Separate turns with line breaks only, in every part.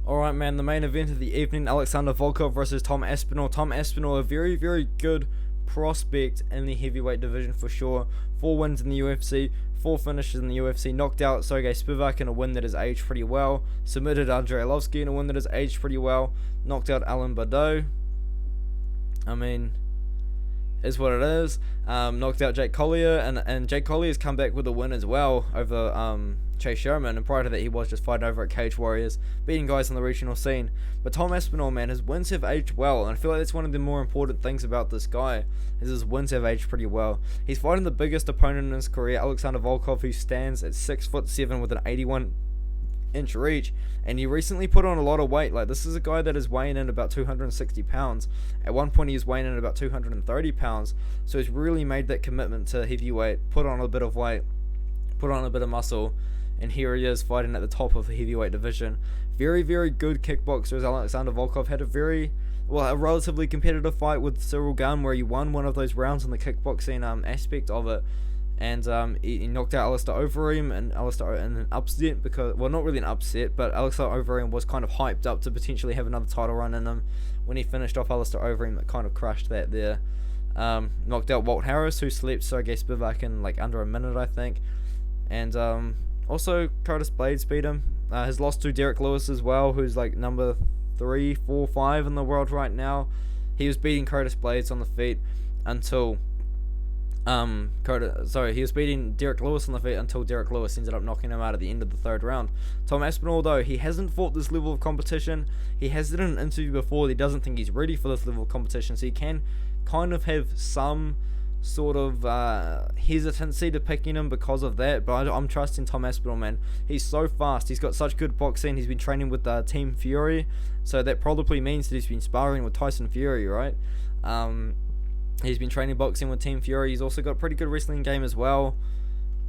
Alright, man, the main event of the evening, Alexander Volkov versus Tom Aspinall. Tom Aspinall, a very, very good prospect in the heavyweight division for sure. 4 wins in the UFC, 4 finishes in the UFC. Knocked out Sergey Spivak in a win that has aged pretty well. Submitted Andrei Arlovski in a win that has aged pretty well. Knocked out Alan Baudot. I mean, is what it is. Knocked out Jake Collier, and Jake Collier's come back with a win as well over Chase Sherman, and prior to that he was just fighting over at Cage Warriors, beating guys on the regional scene. But Tom Aspinall, man, his wins have aged well, and I feel like that's one of the more important things about this guy, is his wins have aged pretty well. He's fighting the biggest opponent in his career, Alexander Volkov, who stands at 6'7" with an 81-inch reach, and he recently put on a lot of weight. Like, this is a guy that is weighing in about 260 pounds. At one point he was weighing in about 230 pounds, so he's really made that commitment to heavyweight, put on a bit of weight, put on a bit of muscle, and here he is fighting at the top of the heavyweight division. Very, very good kickboxer. As Alexander Volkov had a relatively competitive fight with Cyril Gane, where he won one of those rounds in the kickboxing aspect of it, and he knocked out Alistair Overeem in an upset, because, well, not really an upset, but Alistair Overeem was kind of hyped up to potentially have another title run in him. When he finished off Alistair Overeem, that kind of crushed that there. Knocked out Walt Harris, who slept Sergey Spivak in like under a minute, I think, and also Curtis Blades beat him. His loss to Derek Lewis as well, who's like number 3, 4, 5 in the world right now. He was beating Curtis Blades on the feet until he was beating Derek Lewis on the feet until Derek Lewis ended up knocking him out at the end of the 3rd round. Tom Aspinall, though, he hasn't fought this level of competition. He has said in an interview before that he doesn't think he's ready for this level of competition, so he can kind of have some sort of hesitancy to picking him because of that, but I'm trusting Tom Aspinall, man. He's so fast, he's got such good boxing, he's been training with Team Fury, so that probably means that he's been sparring with Tyson Fury, right? He's been training boxing with Team Fury. He's also got a pretty good wrestling game as well.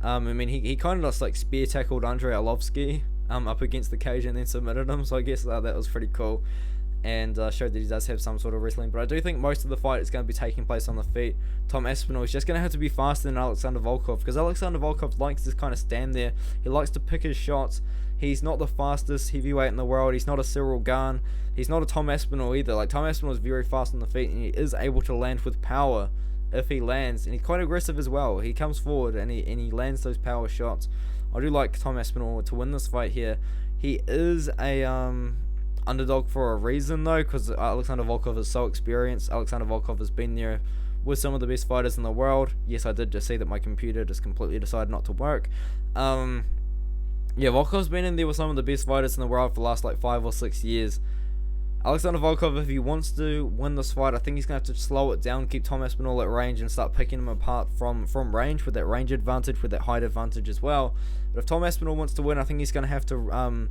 I mean, he kind of just like spear tackled Andrei Arlovski up against the cage and then submitted him, so I guess that was pretty cool, and showed that he does have some sort of wrestling. But I do think most of the fight is going to be taking place on the feet. Tom Aspinall is just going to have to be faster than Alexander Volkov, because Alexander Volkov likes to kind of stand there. He likes to pick his shots. He's not the fastest heavyweight in the world. He's not a Cyril Gane. He's not a Tom Aspinall either. Like, Tom Aspinall is very fast on the feet, and he is able to land with power if he lands, and he's quite aggressive as well. He comes forward and he lands those power shots. I do like Tom Aspinall to win this fight here. He is a underdog for a reason, though, because Alexander Volkov is so experienced. Alexander Volkov has been there with some of the best fighters in the world. Yes, I did just see that my computer just completely decided not to work. Yeah, Volkov's been in there with some of the best fighters in the world for the last like 5 or 6 years. Alexander Volkov, if he wants to win this fight, I think he's going to have to slow it down, keep Tom Aspinall at range, and start picking him apart from range, with that range advantage, with that height advantage as well. But if Tom Aspinall wants to win, I think he's going to have to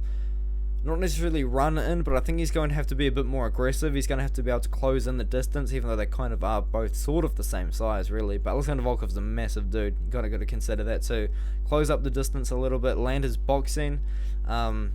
not necessarily run in, but I think he's going to have to be a bit more aggressive. He's going to have to be able to close in the distance, even though they kind of are both sort of the same size, really. But Alexander Volkov's a massive dude. You got to consider that too. Close up the distance a little bit, land his boxing, land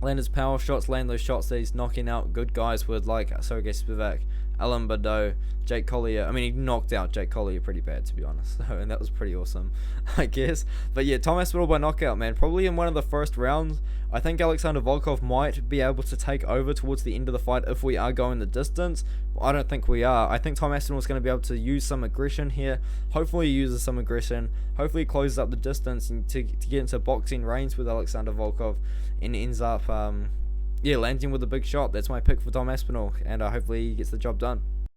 his power shots, land those shots that he's knocking out good guys with, like Sergey Spivak, Alan Baudot, Jake Collier. I mean, he knocked out Jake Collier pretty bad, to be honest, and that was pretty awesome, I guess. But yeah, Tom Aspinall by knockout, man. Probably in one of the first rounds. I think Alexander Volkov might be able to take over towards the end of the fight if we are going the distance. I don't think we are. I think Tom Aspinall is going to be able to use some aggression here. Hopefully he uses some aggression. Hopefully he closes up the distance and to get into boxing range with Alexander Volkov, and ends up landing with a big shot. That's my pick for Tom Aspinall, and hopefully he gets the job done.